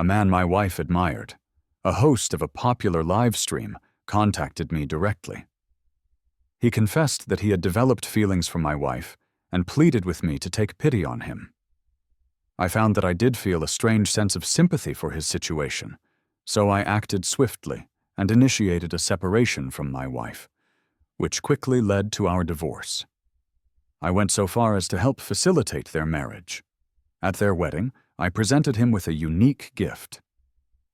a man my wife admired, a host of a popular live stream, contacted me directly. He confessed that he had developed feelings for my wife and pleaded with me to take pity on him. I found that I did feel a strange sense of sympathy for his situation, so I acted swiftly and initiated a separation from my wife, which quickly led to our divorce. I went so far as to help facilitate their marriage. At their wedding, I presented him with a unique gift.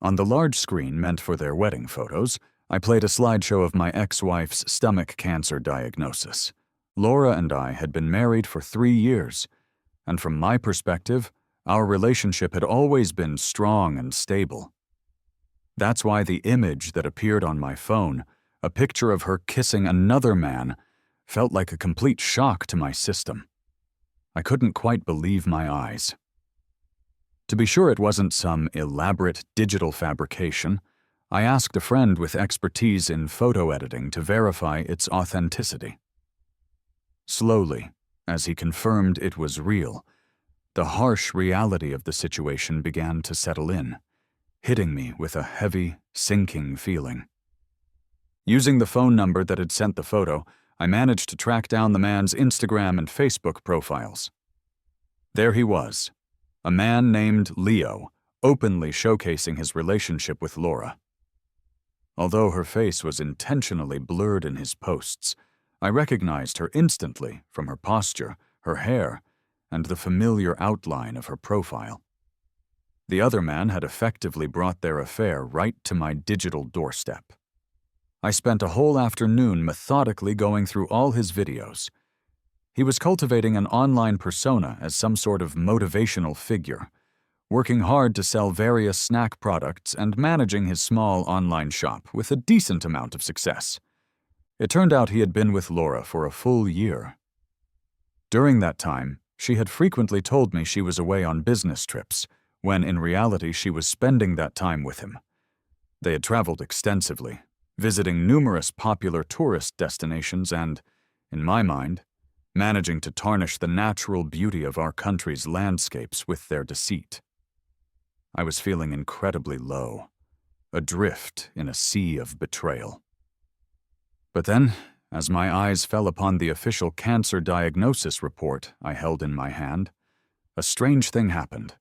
On the large screen meant for their wedding photos, I played a slideshow of my ex-wife's stomach cancer diagnosis. Laura and I had been married for 3 years, and from my perspective, our relationship had always been strong and stable. That's why the image that appeared on my phone, a picture of her kissing another man, felt like a complete shock to my system. I couldn't quite believe my eyes. To be sure it wasn't some elaborate digital fabrication, I asked a friend with expertise in photo editing to verify its authenticity. Slowly, as he confirmed it was real, the harsh reality of the situation began to settle in, hitting me with a heavy, sinking feeling. Using the phone number that had sent the photo, I managed to track down the man's Instagram and Facebook profiles. There he was, a man named Leo, openly showcasing his relationship with Laura. Although her face was intentionally blurred in his posts, I recognized her instantly from her posture, her hair, and the familiar outline of her profile. The other man had effectively brought their affair right to my digital doorstep. I spent a whole afternoon methodically going through all his videos. He was cultivating an online persona as some sort of motivational figure, working hard to sell various snack products and managing his small online shop with a decent amount of success. It turned out he had been with Laura for a full year. During that time, she had frequently told me she was away on business trips, when in reality she was spending that time with him. They had traveled extensively, visiting numerous popular tourist destinations and, in my mind, managing to tarnish the natural beauty of our country's landscapes with their deceit. I was feeling incredibly low, adrift in a sea of betrayal. But then, as my eyes fell upon the official cancer diagnosis report I held in my hand, a strange thing happened.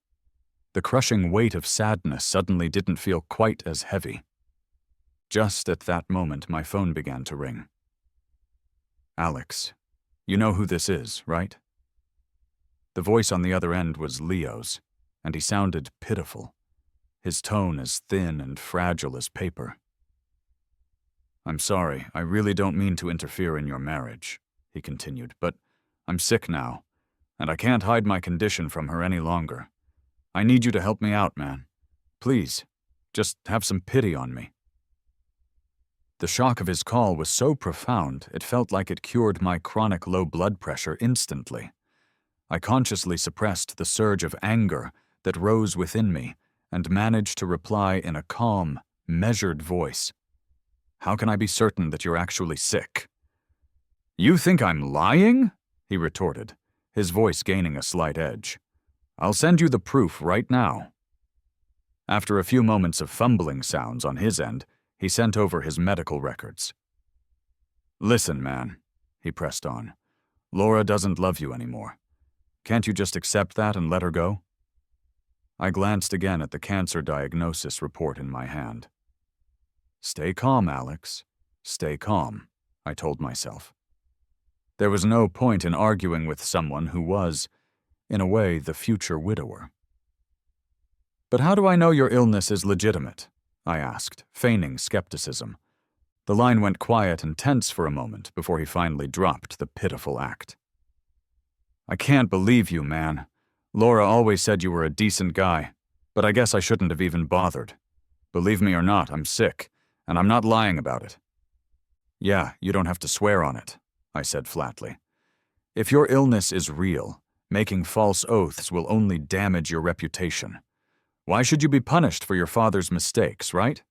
The crushing weight of sadness suddenly didn't feel quite as heavy. Just at that moment, my phone began to ring. "Alex, you know who this is, right?" The voice on the other end was Leo's, and he sounded pitiful, his tone as thin and fragile as paper. "I'm sorry, I really don't mean to interfere in your marriage," he continued, "but I'm sick now, and I can't hide my condition from her any longer. I need you to help me out, man. Please, just have some pity on me." The shock of his call was so profound, it felt like it cured my chronic low blood pressure instantly. I consciously suppressed the surge of anger that rose within me and managed to reply in a calm, measured voice. "How can I be certain that you're actually sick?" "You think I'm lying?" he retorted, his voice gaining a slight edge. "I'll send you the proof right now." After a few moments of fumbling sounds on his end, he sent over his medical records. "Listen, man," he pressed on. "Laura doesn't love you anymore. Can't you just accept that and let her go?" I glanced again at the cancer diagnosis report in my hand. "Stay calm, Alex. Stay calm," I told myself. There was no point in arguing with someone who was, in a way, the future widower. "But how do I know your illness is legitimate?" I asked, feigning skepticism. The line went quiet and tense for a moment before he finally dropped the pitiful act. "I can't believe you, man. Laura always said you were a decent guy, but I guess I shouldn't have even bothered. Believe me or not, I'm sick, and I'm not lying about it." "Yeah, you don't have to swear on it," I said flatly. "If your illness is real, making false oaths will only damage your reputation. Why should you be punished for your father's mistakes, right?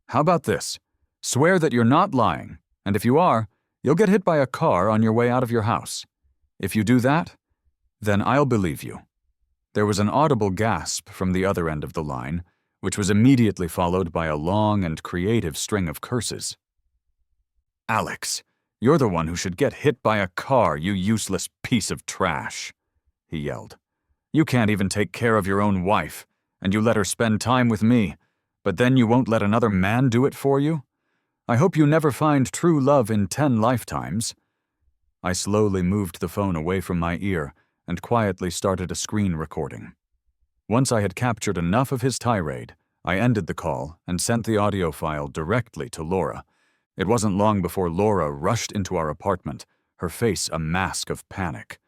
How about this? Swear that you're not lying, and if you are, you'll get hit by a car on your way out of your house. If you do that, then I'll believe you." There was an audible gasp from the other end of the line, which was immediately followed by a long and creative string of curses. "Alex, you're the one who should get hit by a car, you useless piece of trash," he yelled. "You can't even take care of your own wife, and you let her spend time with me, but then you won't let another man do it for you? I hope you never find true love in 10 lifetimes. I slowly moved the phone away from my ear and quietly started a screen recording. Once I had captured enough of his tirade, I ended the call and sent the audio file directly to Laura. It wasn't long before Laura rushed into our apartment, her face a mask of panic.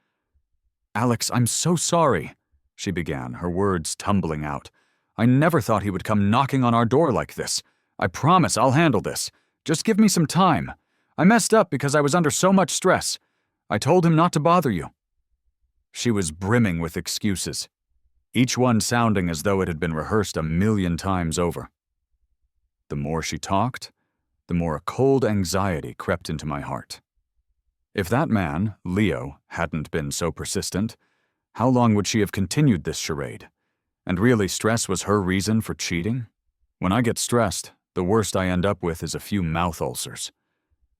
"Alex, I'm so sorry," she began, her words tumbling out. "I never thought he would come knocking on our door like this. I promise I'll handle this. Just give me some time. I messed up because I was under so much stress. I told him not to bother you." She was brimming with excuses, each one sounding as though it had been rehearsed a million times over. The more she talked, the more a cold anxiety crept into my heart. If that man, Leo, hadn't been so persistent, how long would she have continued this charade? And really, stress was her reason for cheating? When I get stressed, the worst I end up with is a few mouth ulcers.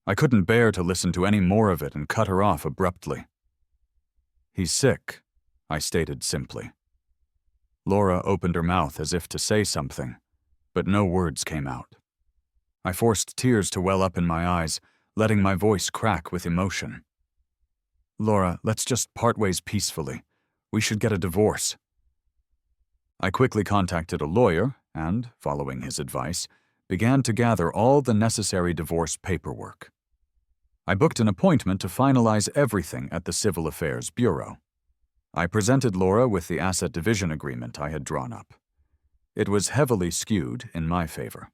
I couldn't bear to listen to any more of it and cut her off abruptly. "He's sick," I stated simply. Laura opened her mouth as if to say something, but no words came out. I forced tears to well up in my eyes, letting my voice crack with emotion. "Laura, let's just part ways peacefully. We should get a divorce." I quickly contacted a lawyer and, following his advice, began to gather all the necessary divorce paperwork. I booked an appointment to finalize everything at the Civil Affairs Bureau. I presented Laura with the asset division agreement I had drawn up. It was heavily skewed in my favor.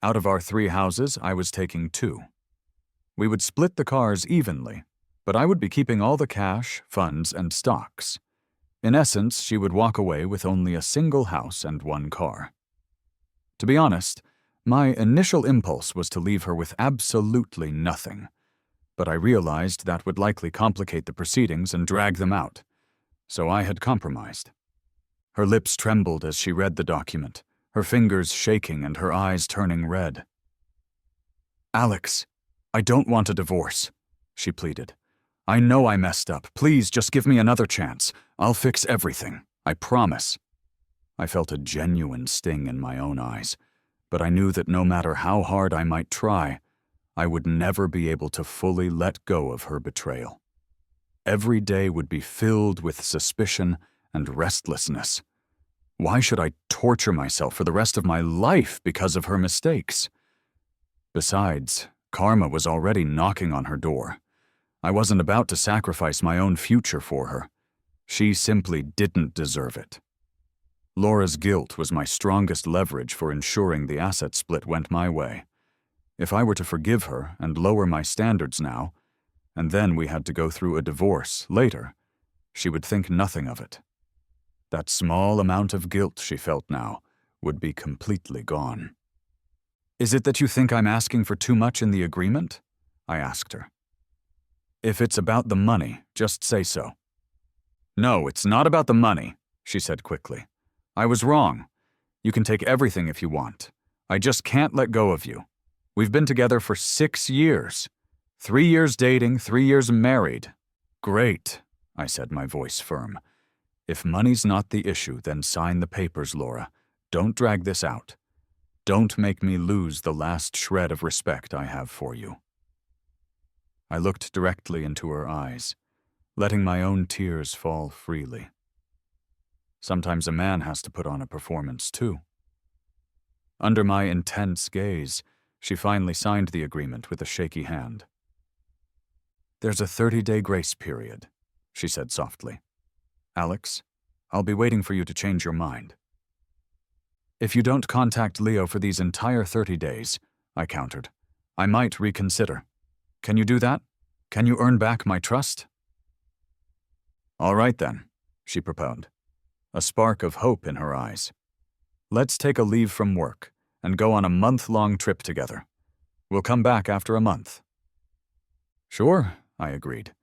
Out of our 3 houses, I was taking 2. We would split the cars evenly, but I would be keeping all the cash, funds, and stocks. In essence, she would walk away with only a single house and 1 car. To be honest, my initial impulse was to leave her with absolutely nothing, but I realized that would likely complicate the proceedings and drag them out, so I had compromised. Her lips trembled as she read the document, her fingers shaking and her eyes turning red. "Alex, I don't want a divorce," she pleaded. "I know I messed up. Please just give me another chance. I'll fix everything. I promise." I felt a genuine sting in my own eyes, but I knew that no matter how hard I might try, I would never be able to fully let go of her betrayal. Every day would be filled with suspicion and restlessness. Why should I torture myself for the rest of my life because of her mistakes? Besides, karma was already knocking on her door. I wasn't about to sacrifice my own future for her. She simply didn't deserve it. Laura's guilt was my strongest leverage for ensuring the asset split went my way. If I were to forgive her and lower my standards now, and then we had to go through a divorce later, she would think nothing of it. That small amount of guilt she felt now would be completely gone. "Is it that you think I'm asking for too much in the agreement?" I asked her. "If it's about the money, just say so." "No, it's not about the money," she said quickly. "I was wrong. You can take everything if you want. I just can't let go of you. We've been together for 6 years. 3 years dating, 3 years married. Great," I said, my voice firm. "If money's not the issue, then sign the papers, Laura. Don't drag this out. Don't make me lose the last shred of respect I have for you." I looked directly into her eyes, letting my own tears fall freely. Sometimes a man has to put on a performance too. Under my intense gaze, she finally signed the agreement with a shaky hand. "There's a 30-day grace period," she said softly. "Alex, I'll be waiting for you to change your mind." "If you don't contact Leo for these entire 30 days, I countered, "I might reconsider. Can you do that? Can you earn back my trust?" "All right then," she proposed, a spark of hope in her eyes. "Let's take a leave from work and go on a month-long trip together. We'll come back after a month." "Sure," I agreed.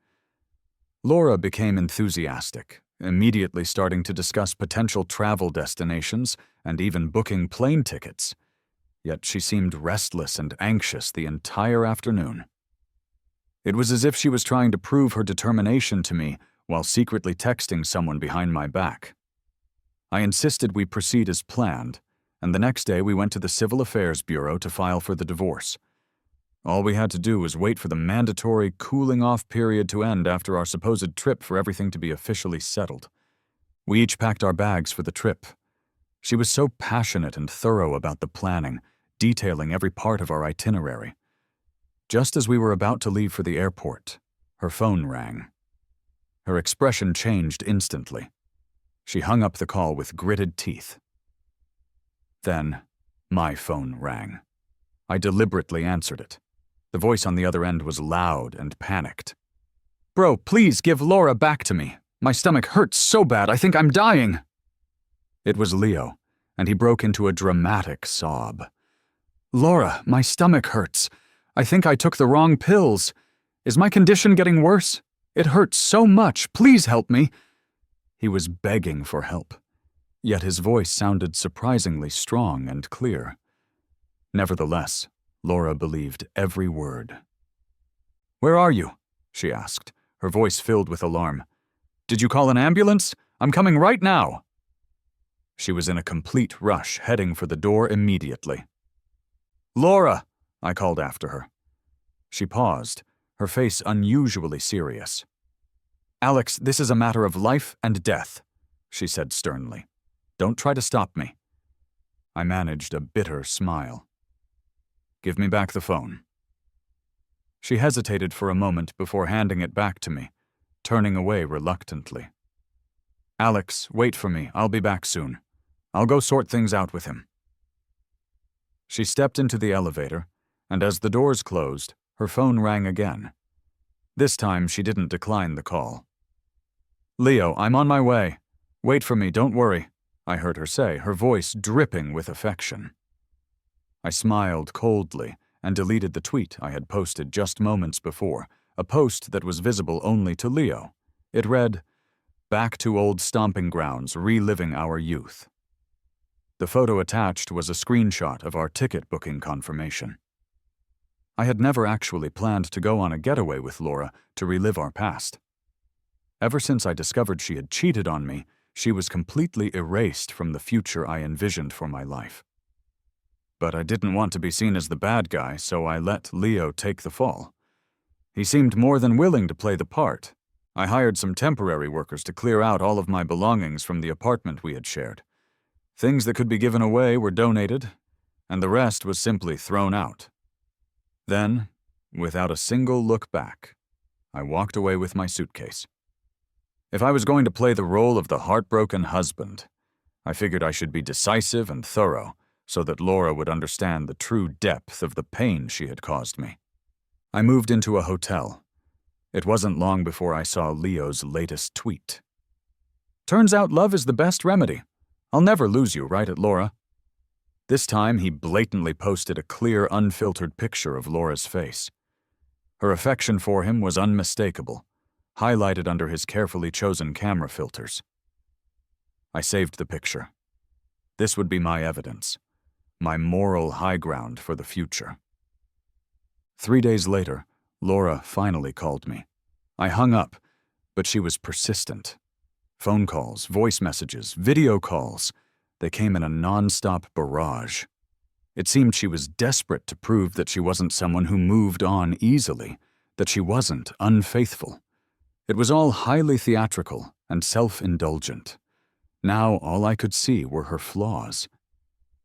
Laura became enthusiastic, immediately starting to discuss potential travel destinations and even booking plane tickets. Yet she seemed restless and anxious the entire afternoon. It was as if she was trying to prove her determination to me while secretly texting someone behind my back. I insisted we proceed as planned, and the next day we went to the Civil Affairs Bureau to file for the divorce. All we had to do was wait for the mandatory cooling-off period to end after our supposed trip for everything to be officially settled. We each packed our bags for the trip. She was so passionate and thorough about the planning, detailing every part of our itinerary. Just as we were about to leave for the airport, her phone rang. Her expression changed instantly. She hung up the call with gritted teeth. Then, my phone rang. I deliberately answered it. The voice on the other end was loud and panicked. "Bro, please give Laura back to me. My stomach hurts so bad, I think I'm dying." It was Leo, and he broke into a dramatic sob. "Laura, my stomach hurts. I think I took the wrong pills. Is my condition getting worse? It hurts so much. Please help me." He was begging for help, yet his voice sounded surprisingly strong and clear. Nevertheless, Laura believed every word. "Where are you?" she asked, her voice filled with alarm. "Did you call an ambulance? I'm coming right now." She was in a complete rush, heading for the door immediately. "Laura!" I called after her. She paused, her face unusually serious. "Alex, this is a matter of life and death," she said sternly. "Don't try to stop me." I managed a bitter smile. "Give me back the phone." She hesitated for a moment before handing it back to me, turning away reluctantly. "Alex, wait for me. I'll be back soon. I'll go sort things out with him." She stepped into the elevator, and as the doors closed, her phone rang again. This time, she didn't decline the call. "Leo, I'm on my way. Wait for me, don't worry," I heard her say, her voice dripping with affection. I smiled coldly and deleted the tweet I had posted just moments before, a post that was visible only to Leo. It read, "Back to old stomping grounds, reliving our youth." The photo attached was a screenshot of our ticket booking confirmation. I had never actually planned to go on a getaway with Laura to relive our past. Ever since I discovered she had cheated on me, she was completely erased from the future I envisioned for my life. But I didn't want to be seen as the bad guy, so I let Leo take the fall. He seemed more than willing to play the part. I hired some temporary workers to clear out all of my belongings from the apartment we had shared. Things that could be given away were donated, and the rest was simply thrown out. Then, without a single look back, I walked away with my suitcase. If I was going to play the role of the heartbroken husband, I figured I should be decisive and thorough so that Laura would understand the true depth of the pain she had caused me. I moved into a hotel. It wasn't long before I saw Leo's latest tweet. "Turns out love is the best remedy. I'll never lose you, right at Laura?" This time, he blatantly posted a clear, unfiltered picture of Laura's face. Her affection for him was unmistakable, highlighted under his carefully chosen camera filters. I saved the picture. This would be my evidence, my moral high ground for the future. 3 days later, Laura finally called me. I hung up, but she was persistent. Phone calls, voice messages, video calls. They came in a non-stop barrage. It seemed she was desperate to prove that she wasn't someone who moved on easily, that she wasn't unfaithful. It was all highly theatrical and self-indulgent. Now all I could see were her flaws.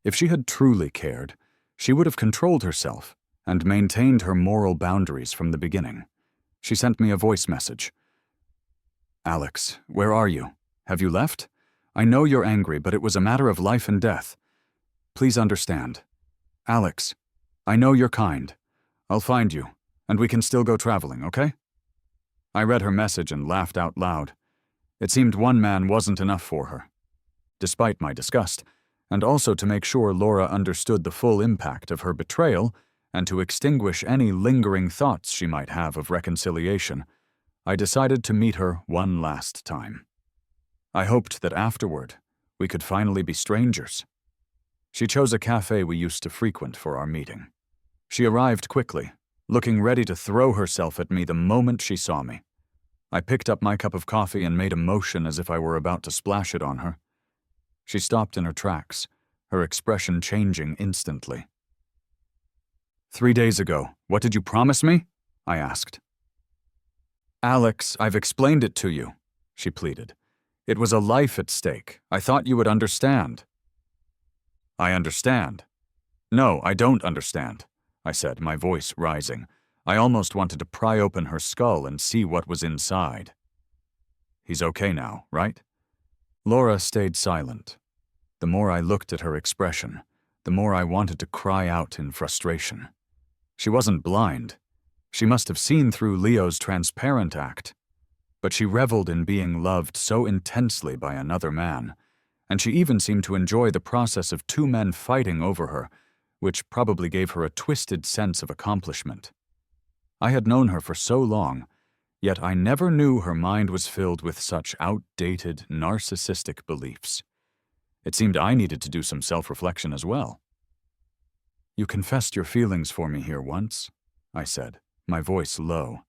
If she had truly cared, she would have controlled herself and maintained her moral boundaries from the beginning. She sent me a voice message. "Alex, where are you? Have you left? I know you're angry, but it was a matter of life and death. Please understand. Alex, I know you're kind. I'll find you, and we can still go traveling, okay?" I read her message and laughed out loud. It seemed one man wasn't enough for her. Despite my disgust, and also to make sure Laura understood the full impact of her betrayal and to extinguish any lingering thoughts she might have of reconciliation, I decided to meet her one last time. I hoped that afterward, we could finally be strangers. She chose a cafe we used to frequent for our meeting. She arrived quickly, looking ready to throw herself at me the moment she saw me. I picked up my cup of coffee and made a motion as if I were about to splash it on her. She stopped in her tracks, her expression changing instantly. 3 days ago, what did you promise me? I asked. Alex, I've explained it to you, she pleaded. It was a life at stake. I thought you would understand. I understand. No, I don't understand, I said, my voice rising. I almost wanted to pry open her skull and see what was inside. He's okay now, right? Laura stayed silent. The more I looked at her expression, the more I wanted to cry out in frustration. She wasn't blind. She must have seen through Leo's transparent act. But she reveled in being loved so intensely by another man, and she even seemed to enjoy the process of two men fighting over her, which probably gave her a twisted sense of accomplishment. I had known her for so long, yet I never knew her mind was filled with such outdated, narcissistic beliefs. It seemed I needed to do some self-reflection as well. You confessed your feelings for me here once, I said, my voice low.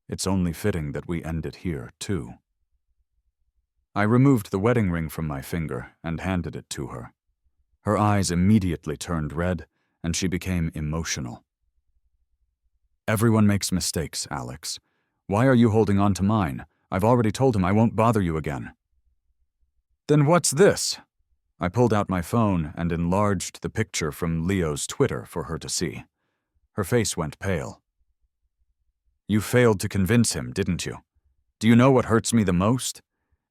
It's only fitting that we end it here, too. I removed the wedding ring from my finger and handed it to her. Her eyes immediately turned red, and she became emotional. Everyone makes mistakes, Alex. Why are you holding on to mine? I've already told him I won't bother you again. Then what's this? I pulled out my phone and enlarged the picture from Leo's Twitter for her to see. Her face went pale. You failed to convince him, didn't you? Do you know what hurts me the most?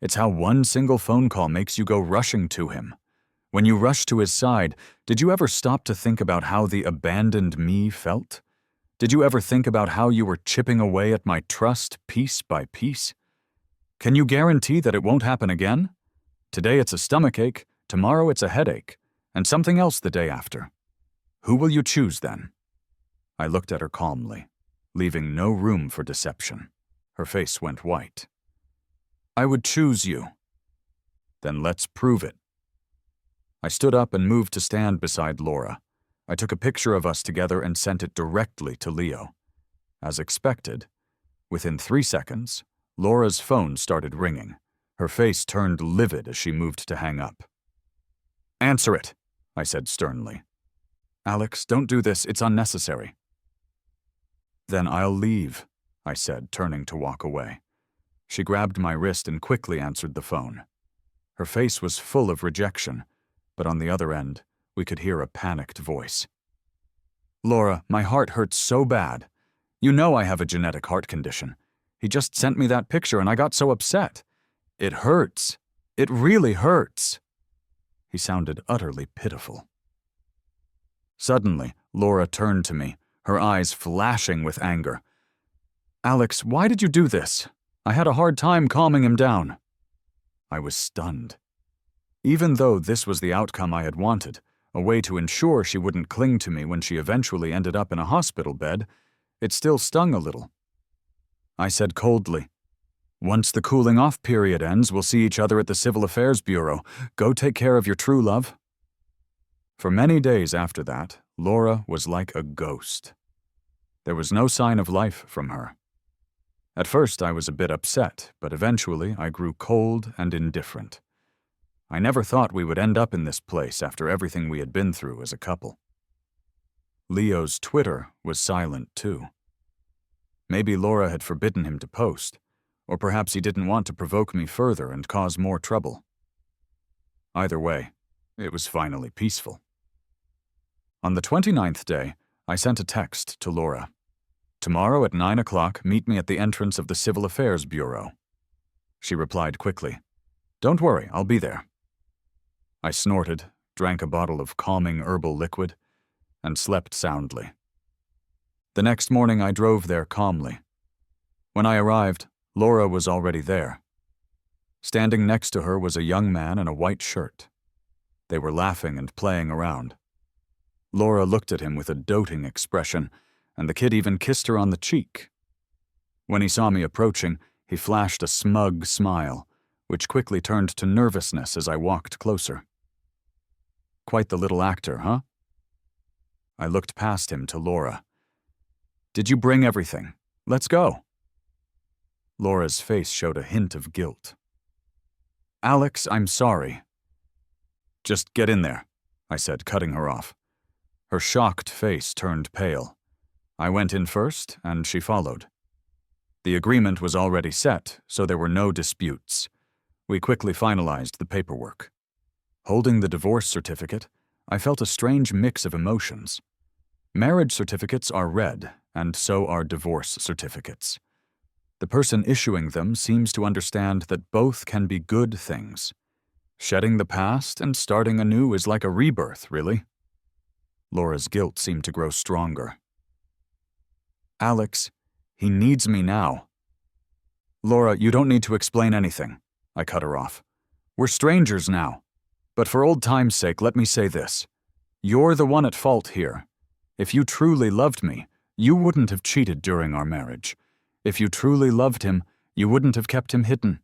It's how one single phone call makes you go rushing to him. When you rushed to his side, did you ever stop to think about how the abandoned me felt? Did you ever think about how you were chipping away at my trust piece by piece? Can you guarantee that it won't happen again? Today it's a stomachache, tomorrow it's a headache, and something else the day after. Who will you choose then? I looked at her calmly, leaving no room for deception. Her face went white. I would choose you. Then let's prove it. I stood up and moved to stand beside Laura. I took a picture of us together and sent it directly to Leo. As expected, within 3 seconds, Laura's phone started ringing. Her face turned livid as she moved to hang up. Answer it, I said sternly. Alex, don't do this. It's unnecessary. Then I'll leave, I said, turning to walk away. She grabbed my wrist and quickly answered the phone. Her face was full of rejection, but on the other end, we could hear a panicked voice. Laura, my heart hurts so bad. You know I have a genetic heart condition. He just sent me that picture and I got so upset. It hurts. It really hurts. He sounded utterly pitiful. Suddenly, Laura turned to me, her eyes flashing with anger. Alex, why did you do this? I had a hard time calming him down. I was stunned. Even though this was the outcome I had wanted, a way to ensure she wouldn't cling to me when she eventually ended up in a hospital bed, it still stung a little. I said coldly, Once the cooling-off period ends, we'll see each other at the Civil Affairs Bureau. Go take care of your true love. For many days after that, Laura was like a ghost. There was no sign of life from her. At first I was a bit upset, but eventually I grew cold and indifferent. I never thought we would end up in this place after everything we had been through as a couple. Leo's Twitter was silent too. Maybe Laura had forbidden him to post, or perhaps he didn't want to provoke me further and cause more trouble. Either way, it was finally peaceful. On the 29th day, I sent a text to Laura. Tomorrow at 9 o'clock, meet me at the entrance of the Civil Affairs Bureau. She replied quickly, Don't worry, I'll be there. I snorted, drank a bottle of calming herbal liquid, and slept soundly. The next morning I drove there calmly. When I arrived, Laura was already there. Standing next to her was a young man in a white shirt. They were laughing and playing around. Laura looked at him with a doting expression, and the kid even kissed her on the cheek. When he saw me approaching, he flashed a smug smile, which quickly turned to nervousness as I walked closer. Quite the little actor, huh? I looked past him to Laura. Did you bring everything? Let's go. Laura's face showed a hint of guilt. Alex, I'm sorry. Just get in there, I said, cutting her off. Her shocked face turned pale. I went in first, and she followed. The agreement was already set, so there were no disputes. We quickly finalized the paperwork. Holding the divorce certificate, I felt a strange mix of emotions. Marriage certificates are red, and so are divorce certificates. The person issuing them seems to understand that both can be good things. Shedding the past and starting anew is like a rebirth, really. Laura's guilt seemed to grow stronger. Alex, he needs me now. Laura, you don't need to explain anything, I cut her off. We're strangers now. But for old time's sake, let me say this. You're the one at fault here. If you truly loved me, you wouldn't have cheated during our marriage. If you truly loved him, you wouldn't have kept him hidden.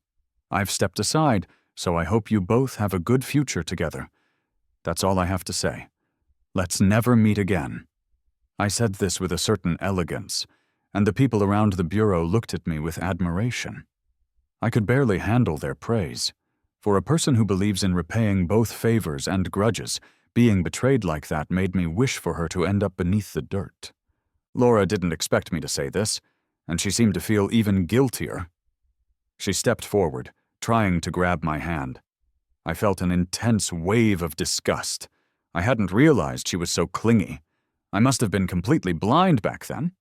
I've stepped aside, so I hope you both have a good future together. That's all I have to say. Let's never meet again. I said this with a certain elegance, and the people around the bureau looked at me with admiration. I could barely handle their praise. For a person who believes in repaying both favors and grudges, being betrayed like that made me wish for her to end up beneath the dirt. Laura didn't expect me to say this, and she seemed to feel even guiltier. She stepped forward, trying to grab my hand. I felt an intense wave of disgust. I hadn't realized she was so clingy. I must have been completely blind back then.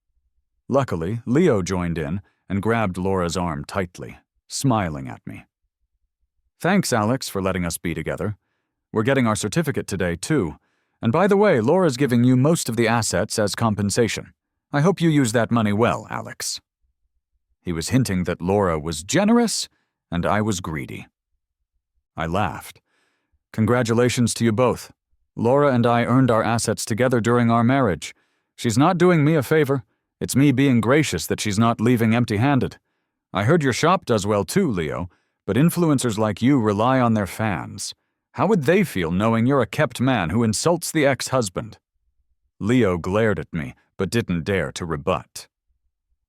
Luckily, Leo joined in and grabbed Laura's arm tightly, smiling at me. Thanks, Alex, for letting us be together. We're getting our certificate today, too. And by the way, Laura's giving you most of the assets as compensation. I hope you use that money well, Alex. He was hinting that Laura was generous and I was greedy. I laughed. Congratulations to you both. Laura and I earned our assets together during our marriage. She's not doing me a favor. It's me being gracious that she's not leaving empty-handed. I heard your shop does well too, Leo, but influencers like you rely on their fans. How would they feel knowing you're a kept man who insults the ex-husband? Leo glared at me, but didn't dare to rebut.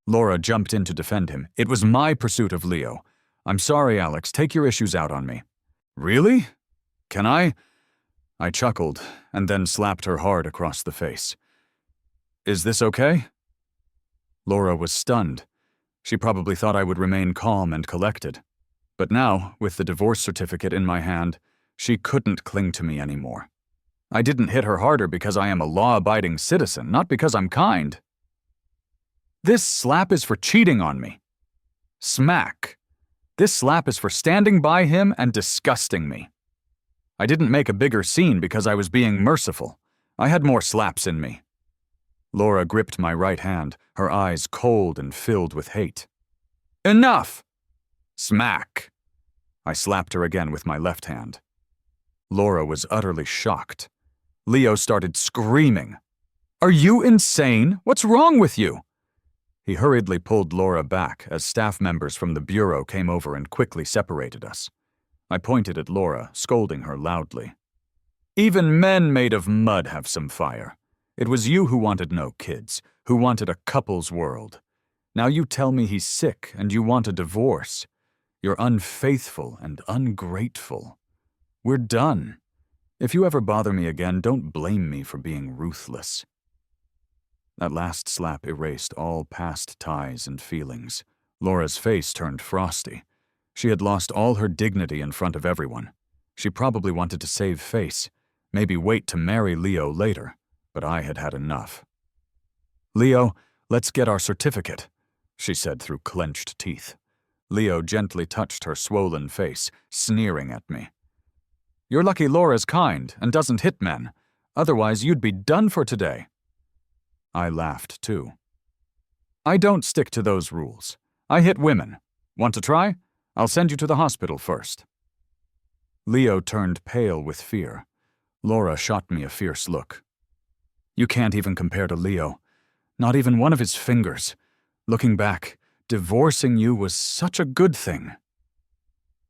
Laura jumped in to defend him. It was my pursuit of Leo. I'm sorry, Alex. Take your issues out on me. Really? Can I? I chuckled, and then slapped her hard across the face. Is this okay? Laura was stunned. She probably thought I would remain calm and collected. But now, with the divorce certificate in my hand, she couldn't cling to me anymore. I didn't hit her harder because I am a law-abiding citizen, not because I'm kind. This slap is for cheating on me. Smack. This slap is for standing by him and disgusting me. I didn't make a bigger scene because I was being merciful. I had more slaps in me. Laura gripped my right hand, her eyes cold and filled with hate. Enough! Smack. I slapped her again with my left hand. Laura was utterly shocked. Leo started screaming. Are you insane? What's wrong with you? He hurriedly pulled Laura back as staff members from the bureau came over and quickly separated us. I pointed at Laura, scolding her loudly. Even men made of mud have some fire. It was you who wanted no kids, who wanted a couple's world. Now you tell me he's sick and you want a divorce. You're unfaithful and ungrateful. We're done. If you ever bother me again, don't blame me for being ruthless. That last slap erased all past ties and feelings. Laura's face turned frosty. She had lost all her dignity in front of everyone. She probably wanted to save face, maybe wait to marry Leo later, but I had had enough. Leo, let's get our certificate, she said through clenched teeth. Leo gently touched her swollen face, sneering at me. You're lucky Laura's kind and doesn't hit men. Otherwise, you'd be done for today. I laughed, too. I don't stick to those rules. I hit women. Want to try? I'll send you to the hospital first. Leo turned pale with fear. Laura shot me a fierce look. You can't even compare to Leo. Not even one of his fingers. Looking back, divorcing you was such a good thing.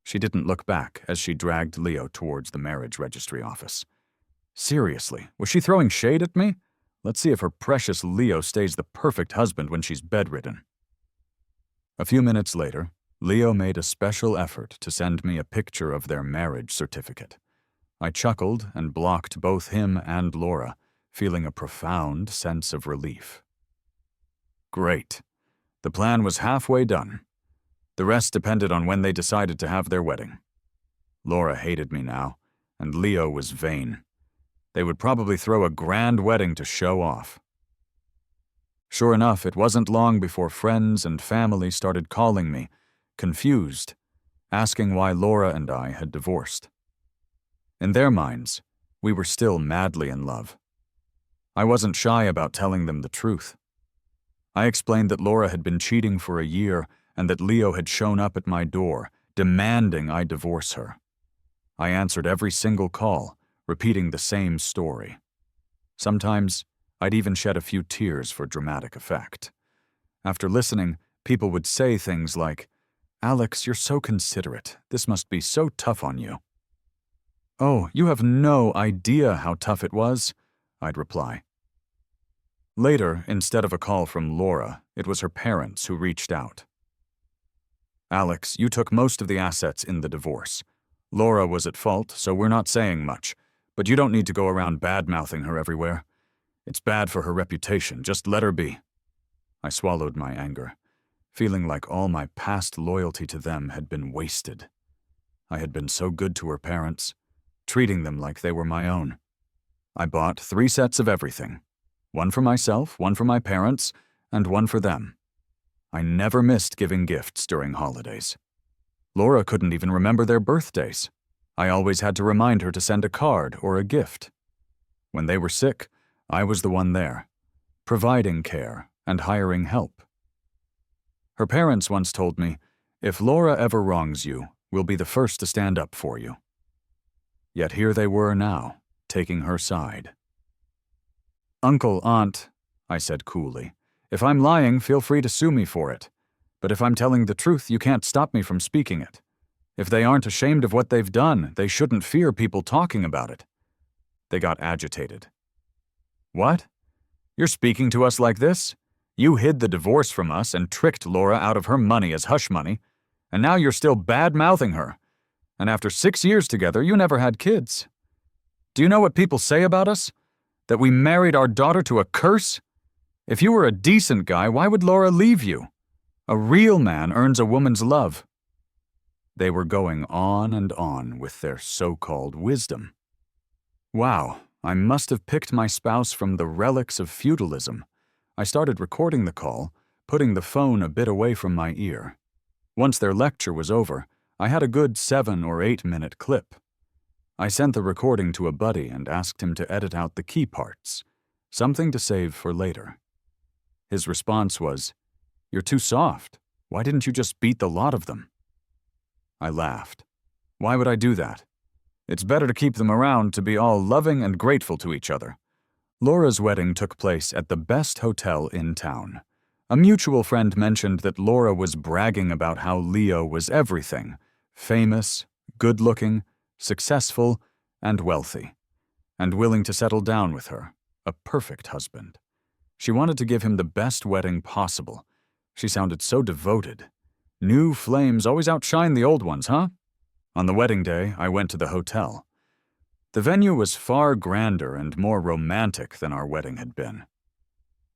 She didn't look back as she dragged Leo towards the marriage registry office. Seriously, was she throwing shade at me? Let's see if her precious Leo stays the perfect husband when she's bedridden. A few minutes later, Leo made a special effort to send me a picture of their marriage certificate. I chuckled and blocked both him and Laura, feeling a profound sense of relief. Great. The plan was halfway done. The rest depended on when they decided to have their wedding. Laura hated me now, and Leo was vain. They would probably throw a grand wedding to show off. Sure enough, it wasn't long before friends and family started calling me, confused, asking why Laura and I had divorced. In their minds, we were still madly in love. I wasn't shy about telling them the truth. I explained that Laura had been cheating for a year and that Leo had shown up at my door, demanding I divorce her. I answered every single call, repeating the same story. Sometimes, I'd even shed a few tears for dramatic effect. After listening, people would say things like, "Alex, you're so considerate. This must be so tough on you." "Oh, you have no idea how tough it was," I'd reply. Later, instead of a call from Laura, it was her parents who reached out. "Alex, you took most of the assets in the divorce. Laura was at fault, so we're not saying much, but you don't need to go around bad-mouthing her everywhere. It's bad for her reputation, just let her be." I swallowed my anger, feeling like all my past loyalty to them had been wasted. I had been so good to her parents, treating them like they were my own. I bought 3 sets of everything. One for myself, one for my parents, and one for them. I never missed giving gifts during holidays. Laura couldn't even remember their birthdays. I always had to remind her to send a card or a gift. When they were sick, I was the one there, providing care and hiring help. Her parents once told me, "If Laura ever wrongs you, we'll be the first to stand up for you." Yet here they were now, taking her side. "Uncle, Aunt," I said coolly, "if I'm lying, feel free to sue me for it. But if I'm telling the truth, you can't stop me from speaking it. If they aren't ashamed of what they've done, they shouldn't fear people talking about it." They got agitated. "What? You're speaking to us like this? You hid the divorce from us and tricked Laura out of her money as hush money, and now you're still bad-mouthing her. And after 6 years together, you never had kids. Do you know what people say about us? That we married our daughter to a curse? If you were a decent guy, why would Laura leave you? A real man earns a woman's love." They were going on and on with their so-called wisdom. Wow, I must have picked my spouse from the relics of feudalism. I started recording the call, putting the phone a bit away from my ear. Once their lecture was over, I had a good 7 or 8 minute clip. I sent the recording to a buddy and asked him to edit out the key parts, something to save for later. His response was, "You're too soft. Why didn't you just beat the lot of them?" I laughed. Why would I do that? It's better to keep them around to be all loving and grateful to each other. Laura's wedding took place at the best hotel in town. A mutual friend mentioned that Laura was bragging about how Leo was everything: famous, good-looking, successful, and wealthy, and willing to settle down with her, a perfect husband. She wanted to give him the best wedding possible. She sounded so devoted. New flames always outshine the old ones, huh? On the wedding day, I went to the hotel. The venue was far grander and more romantic than our wedding had been.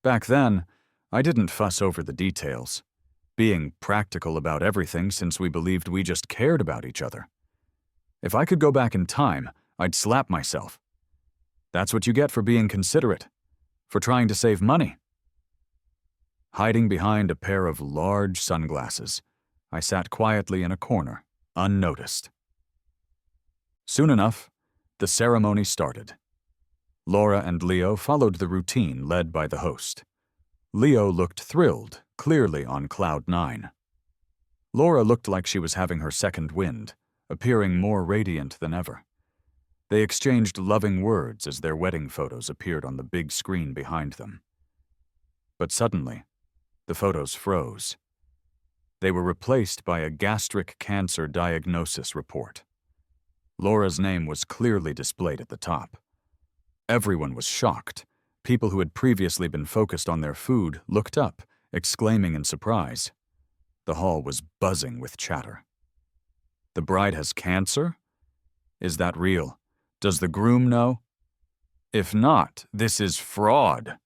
Back then, I didn't fuss over the details, being practical about everything since we believed we just cared about each other. If I could go back in time, I'd slap myself. That's what you get for being considerate, for trying to save money. Hiding behind a pair of large sunglasses, I sat quietly in a corner, unnoticed. Soon enough, the ceremony started. Laura and Leo followed the routine led by the host. Leo looked thrilled, clearly on cloud 9. Laura looked like she was having her second wind, appearing more radiant than ever. They exchanged loving words as their wedding photos appeared on the big screen behind them. But suddenly, the photos froze. They were replaced by a gastric cancer diagnosis report. Laura's name was clearly displayed at the top. Everyone was shocked. People who had previously been focused on their food looked up, exclaiming in surprise. The hall was buzzing with chatter. The bride has cancer? Is that real? Does the groom know? If not, this is fraud.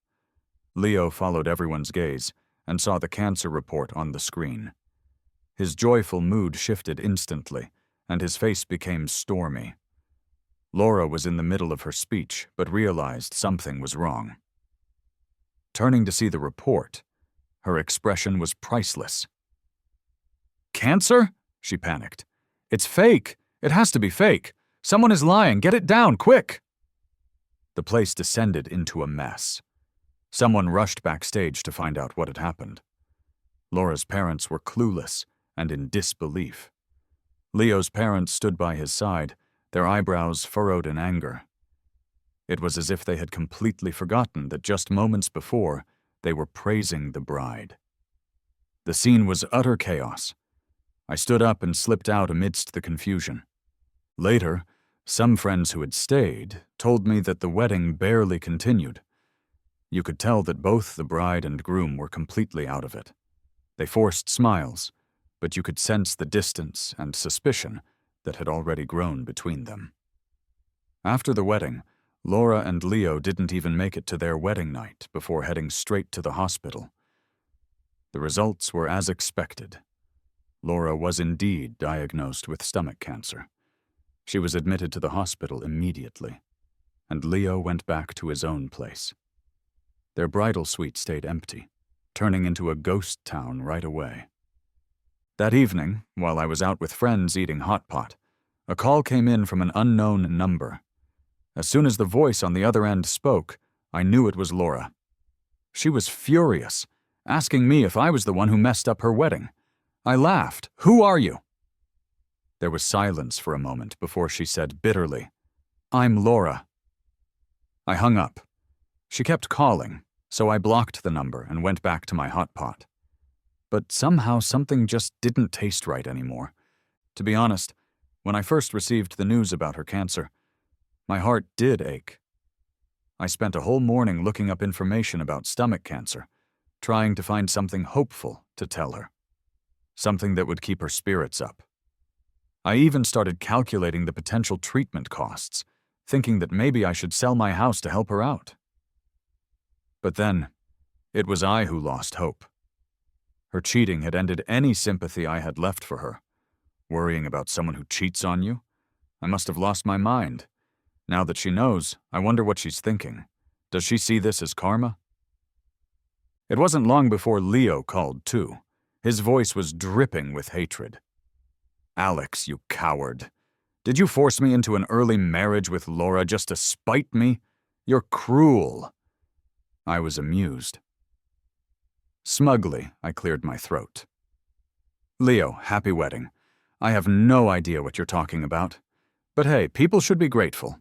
Leo followed everyone's gaze and saw the cancer report on the screen. His joyful mood shifted instantly, and his face became stormy. Laura was in the middle of her speech, but realized something was wrong. Turning to see the report, her expression was priceless. "Cancer?" she panicked. "It's fake! It has to be fake! Someone is lying! Get it down, quick!" The place descended into a mess. Someone rushed backstage to find out what had happened. Laura's parents were clueless and in disbelief. Leo's parents stood by his side, their eyebrows furrowed in anger. It was as if they had completely forgotten that just moments before, they were praising the bride. The scene was utter chaos. I stood up and slipped out amidst the confusion. Later, some friends who had stayed told me that the wedding barely continued. You could tell that both the bride and groom were completely out of it. They forced smiles, but you could sense the distance and suspicion that had already grown between them. After the wedding, Laura and Leo didn't even make it to their wedding night before heading straight to the hospital. The results were as expected. Laura was indeed diagnosed with stomach cancer. She was admitted to the hospital immediately, and Leo went back to his own place. Their bridal suite stayed empty, turning into a ghost town right away. That evening, while I was out with friends eating hot pot, a call came in from an unknown number. As soon as the voice on the other end spoke, I knew it was Laura. She was furious, asking me if I was the one who messed up her wedding. I laughed. "Who are you?" There was silence for a moment before she said bitterly, "I'm Laura." I hung up. She kept calling, so I blocked the number and went back to my hot pot. But somehow something just didn't taste right anymore. To be honest, when I first received the news about her cancer, my heart did ache. I spent a whole morning looking up information about stomach cancer, trying to find something hopeful to tell her. Something that would keep her spirits up. I even started calculating the potential treatment costs, thinking that maybe I should sell my house to help her out. But then, it was I who lost hope. Her cheating had ended any sympathy I had left for her. Worrying about someone who cheats on you? I must have lost my mind. Now that she knows, I wonder what she's thinking. Does she see this as karma? It wasn't long before Leo called, too. His voice was dripping with hatred. "Alex, you coward. Did you force me into an early marriage with Laura just to spite me? You're cruel." I was amused. Smugly, I cleared my throat. "Leo, happy wedding. I have no idea what you're talking about. But hey, people should be grateful.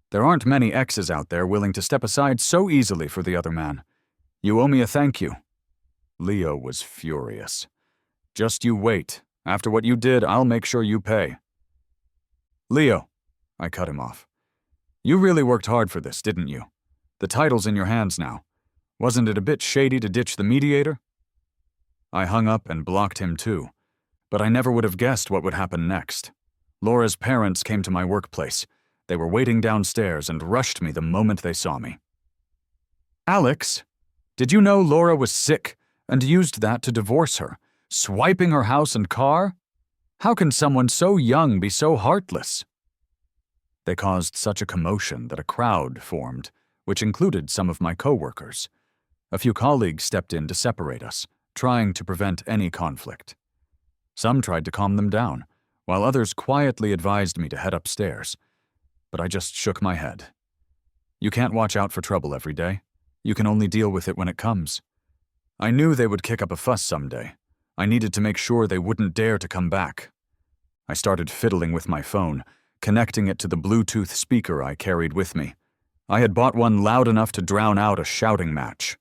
There aren't many exes out there willing to step aside so easily for the other man. You owe me a thank you." Leo was furious. "Just you wait. After what you did, I'll make sure you pay." "Leo," I cut him off. "You really worked hard for this, didn't you? The title's in your hands now. Wasn't it a bit shady to ditch the mediator?" I hung up and blocked him too, but I never would have guessed what would happen next. Laura's parents came to my workplace. They were waiting downstairs and rushed me the moment they saw me. "Alex, did you know Laura was sick and used that to divorce her, swiping her house and car? How can someone so young be so heartless?" They caused such a commotion that a crowd formed, which included some of my coworkers. A few colleagues stepped in to separate us, trying to prevent any conflict. Some tried to calm them down, while others quietly advised me to head upstairs. But I just shook my head. You can't watch out for trouble every day. You can only deal with it when it comes. I knew they would kick up a fuss someday. I needed to make sure they wouldn't dare to come back. I started fiddling with my phone, connecting it to the Bluetooth speaker I carried with me. I had bought one loud enough to drown out a shouting match.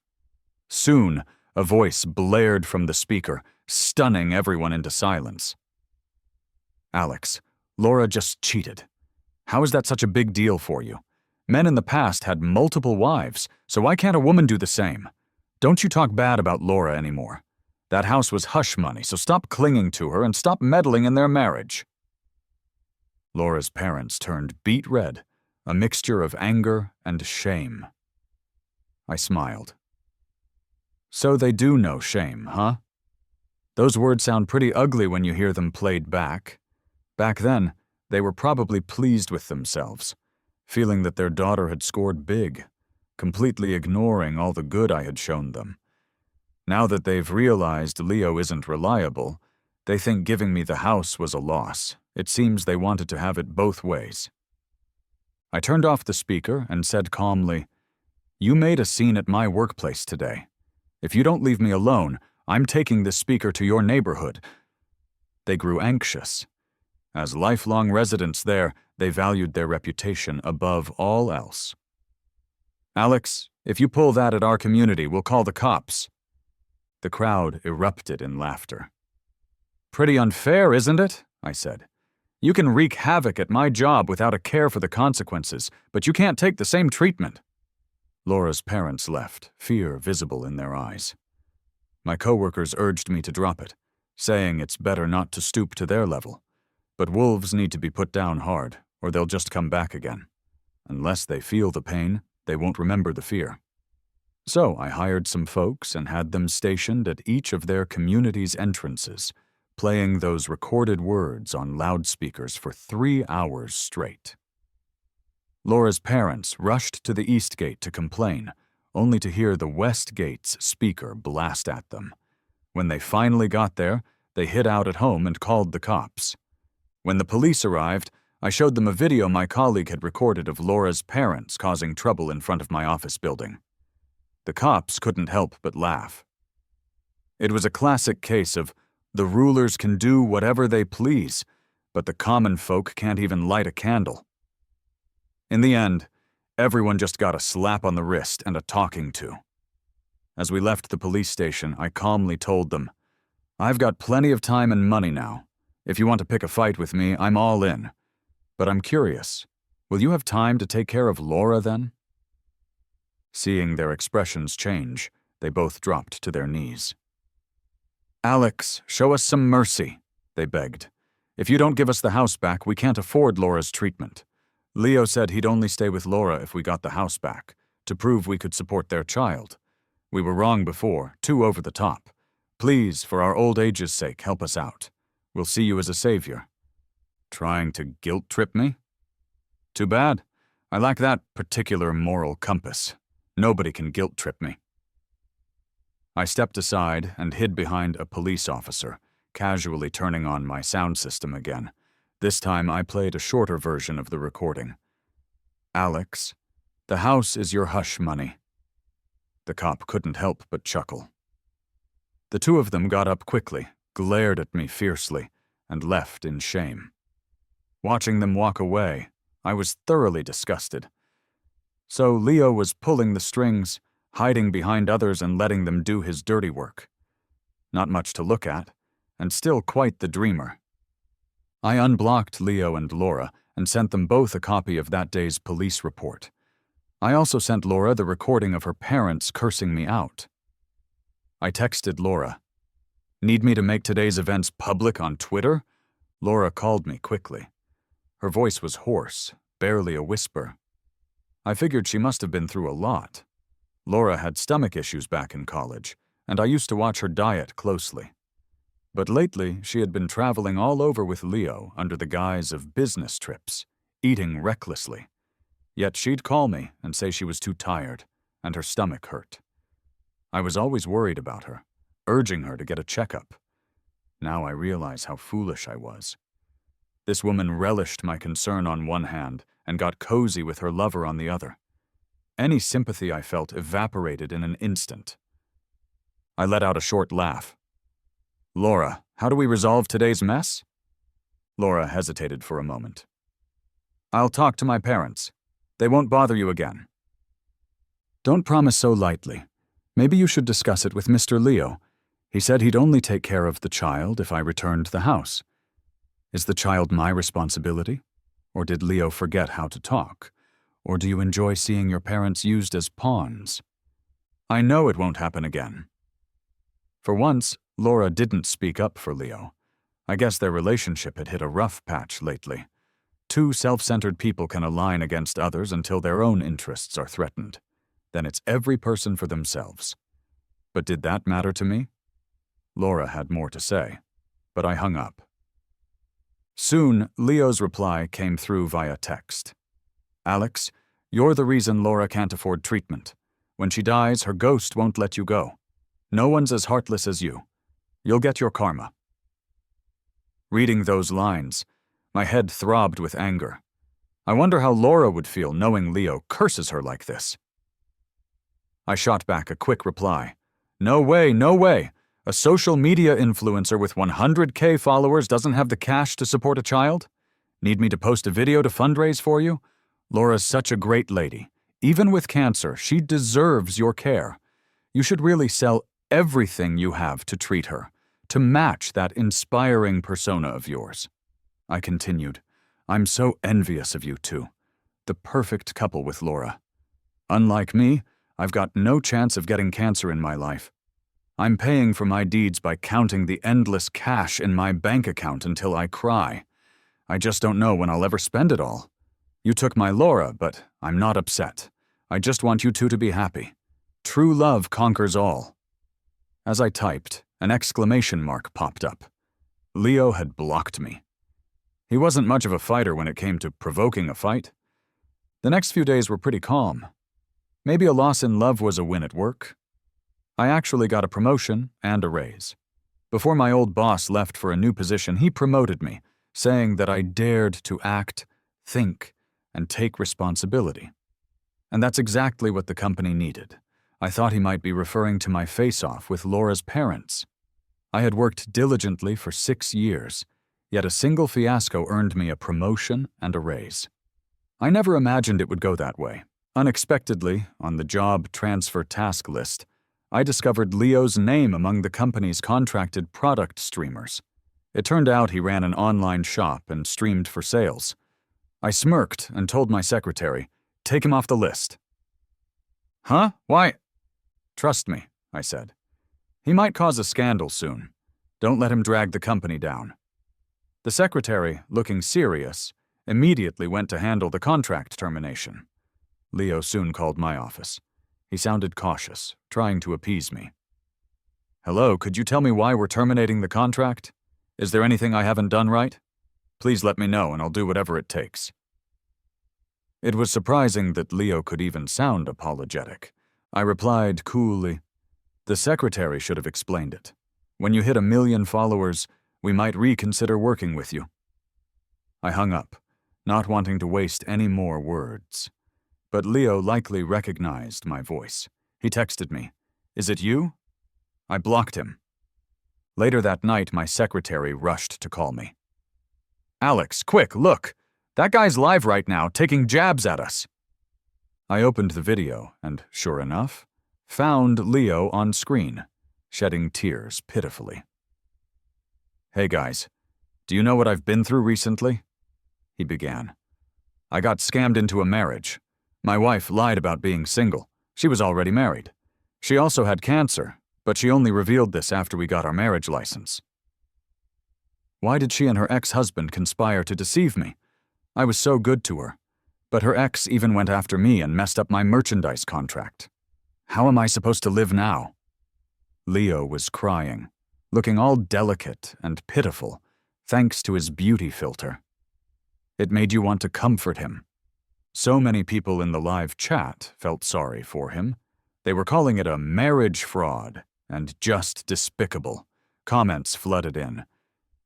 Soon, a voice blared from the speaker, stunning everyone into silence. Alex, Laura just cheated. How is that such a big deal for you? Men in the past had multiple wives, so why can't a woman do the same? Don't you talk bad about Laura anymore. That house was hush money, so stop clinging to her and stop meddling in their marriage. Laura's parents turned beet red, a mixture of anger and shame. I smiled. So they do know shame, huh? Those words sound pretty ugly when you hear them played back. Back then, they were probably pleased with themselves, feeling that their daughter had scored big, completely ignoring all the good I had shown them. Now that they've realized Leo isn't reliable, they think giving me the house was a loss. It seems they wanted to have it both ways. I turned off the speaker and said calmly, "You made a scene at my workplace today. If you don't leave me alone, I'm taking this speaker to your neighborhood." They grew anxious. As lifelong residents there, they valued their reputation above all else. "Alex, if you pull that at our community, we'll call the cops." The crowd erupted in laughter. "Pretty unfair, isn't it?" I said. "You can wreak havoc at my job without a care for the consequences, but you can't take the same treatment." Laura's parents left, fear visible in their eyes. My coworkers urged me to drop it, saying it's better not to stoop to their level. But wolves need to be put down hard, or they'll just come back again. Unless they feel the pain, they won't remember the fear. So I hired some folks and had them stationed at each of their community's entrances, playing those recorded words on loudspeakers for 3 hours straight. Laura's parents rushed to the east gate to complain, only to hear the west gate's speaker blast at them. When they finally got there, they hid out at home and called the cops. When the police arrived, I showed them a video my colleague had recorded of Laura's parents causing trouble in front of my office building. The cops couldn't help but laugh. It was a classic case of the rulers can do whatever they please, but the common folk can't even light a candle. In the end, everyone just got a slap on the wrist and a talking to. As we left the police station, I calmly told them, "I've got plenty of time and money now. If you want to pick a fight with me, I'm all in. But I'm curious, will you have time to take care of Laura then?" Seeing their expressions change, they both dropped to their knees. "Alex, show us some mercy," they begged. "If you don't give us the house back, we can't afford Laura's treatment. Leo said he'd only stay with Laura if we got the house back, to prove we could support their child. We were wrong before, too over the top. Please, for our old age's sake, help us out. We'll see you as a savior." Trying to guilt-trip me? Too bad. I lack that particular moral compass. Nobody can guilt-trip me. I stepped aside and hid behind a police officer, casually turning on my sound system again. This time I played a shorter version of the recording. "Alex, the house is your hush money." The cop couldn't help but chuckle. The two of them got up quickly, glared at me fiercely, and left in shame. Watching them walk away, I was thoroughly disgusted. So Leo was pulling the strings, hiding behind others and letting them do his dirty work. Not much to look at, and still quite the dreamer. I unblocked Leo and Laura and sent them both a copy of that day's police report. I also sent Laura the recording of her parents cursing me out. I texted Laura, "Need me to make today's events public on Twitter?" Laura called me quickly. Her voice was hoarse, barely a whisper. I figured she must have been through a lot. Laura had stomach issues back in college, and I used to watch her diet closely. But lately, she had been traveling all over with Leo under the guise of business trips, eating recklessly. Yet she'd call me and say she was too tired, and her stomach hurt. I was always worried about her, urging her to get a checkup. Now I realize how foolish I was. This woman relished my concern on one hand and got cozy with her lover on the other. Any sympathy I felt evaporated in an instant. I let out a short laugh. "Laura, how do we resolve today's mess?" Laura hesitated for a moment. "I'll talk to my parents. They won't bother you again." "Don't promise so lightly. Maybe you should discuss it with Mr. Leo. He said he'd only take care of the child if I returned the house. Is the child my responsibility? Or did Leo forget how to talk? Or do you enjoy seeing your parents used as pawns? I know it won't happen again. For once, Laura didn't speak up for Leo. I guess their relationship had hit a rough patch lately. Two self-centered people can align against others until their own interests are threatened. Then it's every person for themselves. But did that matter to me? Laura had more to say, but I hung up. Soon, Leo's reply came through via text. Alex, you're the reason Laura can't afford treatment. When she dies, her ghost won't let you go. No one's as heartless as you. You'll get your karma. Reading those lines, my head throbbed with anger. I wonder how Laura would feel knowing Leo curses her like this. I shot back a quick reply. No way, no way. A social media influencer with 100K followers doesn't have the cash to support a child? Need me to post a video to fundraise for you? Laura's such a great lady. Even with cancer, she deserves your care. You should really sell everything you have to treat her, to match that inspiring persona of yours. I continued, I'm so envious of you two. The perfect couple with Laura. Unlike me, I've got no chance of getting cancer in my life. I'm paying for my deeds by counting the endless cash in my bank account until I cry. I just don't know when I'll ever spend it all. You took my Laura, but I'm not upset. I just want you two to be happy. True love conquers all. As I typed, an exclamation mark popped up. Leo had blocked me. He wasn't much of a fighter when it came to provoking a fight. The next few days were pretty calm. Maybe a loss in love was a win at work. I actually got a promotion and a raise. Before my old boss left for a new position, he promoted me, saying that I dared to act, think, and take responsibility. And that's exactly what the company needed. I thought he might be referring to my face-off with Laura's parents. I had worked diligently for 6 years, yet a single fiasco earned me a promotion and a raise. I never imagined it would go that way. Unexpectedly, on the job transfer task list, I discovered Leo's name among the company's contracted product streamers. It turned out he ran an online shop and streamed for sales. I smirked and told my secretary, "Take him off the list." "Huh? Why?" "Trust me," I said. "He might cause a scandal soon. Don't let him drag the company down." The secretary, looking serious, immediately went to handle the contract termination. Leo soon called my office. He sounded cautious, trying to appease me. "Hello, could you tell me why we're terminating the contract? Is there anything I haven't done right? Please let me know and I'll do whatever it takes." It was surprising that Leo could even sound apologetic. I replied coolly, "The secretary should have explained it. When you hit 1 million followers, we might reconsider working with you." I hung up, not wanting to waste any more words. But Leo likely recognized my voice. He texted me, "Is it you?" I blocked him. Later that night, my secretary rushed to call me. "Alex, quick, look! That guy's live right now, taking jabs at us." I opened the video and, sure enough, found Leo on screen, shedding tears pitifully. "Hey guys, do you know what I've been through recently?" he began. "I got scammed into a marriage. My wife lied about being single. She was already married. She also had cancer, but she only revealed this after we got our marriage license. Why did she and her ex-husband conspire to deceive me? I was so good to her, but her ex even went after me and messed up my merchandise contract. How am I supposed to live now?" Leo was crying, looking all delicate and pitiful, thanks to his beauty filter. It made you want to comfort him. So many people in the live chat felt sorry for him. They were calling it a marriage fraud and just despicable. Comments flooded in.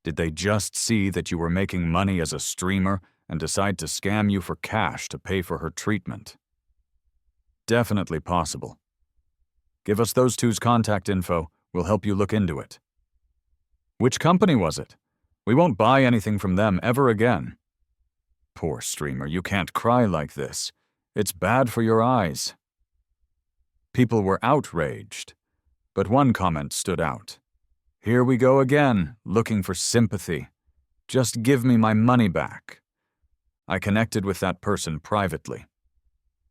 Did they just see that you were making money as a streamer and decide to scam you for cash to pay for her treatment? Definitely possible. Give us those two's contact info. We'll help you look into it. Which company was it? We won't buy anything from them ever again. Poor streamer, you can't cry like this. It's bad for your eyes. People were outraged, but one comment stood out. Here we go again, looking for sympathy. Just give me my money back. I connected with that person privately.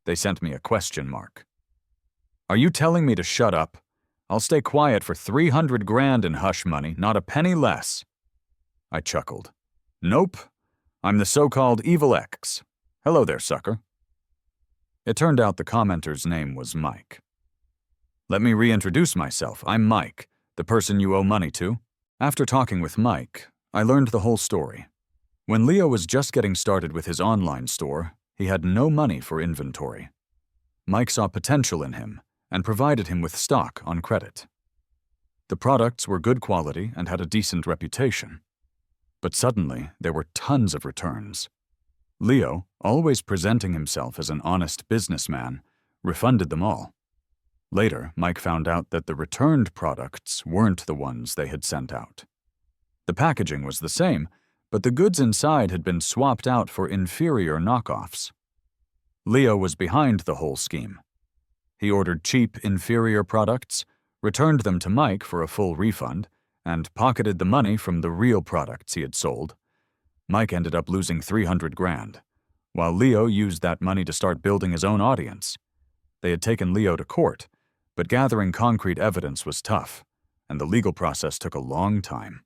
They sent me a question mark. Are you telling me to shut up? I'll stay quiet for 300 grand in hush money, not a penny less. I chuckled. Nope. I'm the so-called Evil X. Hello there, sucker. It turned out the commenter's name was Mike. Let me reintroduce myself. I'm Mike, the person you owe money to. After talking with Mike, I learned the whole story. When Leo was just getting started with his online store, he had no money for inventory. Mike saw potential in him and provided him with stock on credit. The products were good quality and had a decent reputation. But suddenly, there were tons of returns. Leo, always presenting himself as an honest businessman, refunded them all. Later, Mike found out that the returned products weren't the ones they had sent out. The packaging was the same, but the goods inside had been swapped out for inferior knockoffs. Leo was behind the whole scheme. He ordered cheap, inferior products, returned them to Mike for a full refund, and pocketed the money from the real products he had sold. Mike ended up losing 300 grand, while Leo used that money to start building his own audience. They had taken Leo to court, but gathering concrete evidence was tough, and the legal process took a long time.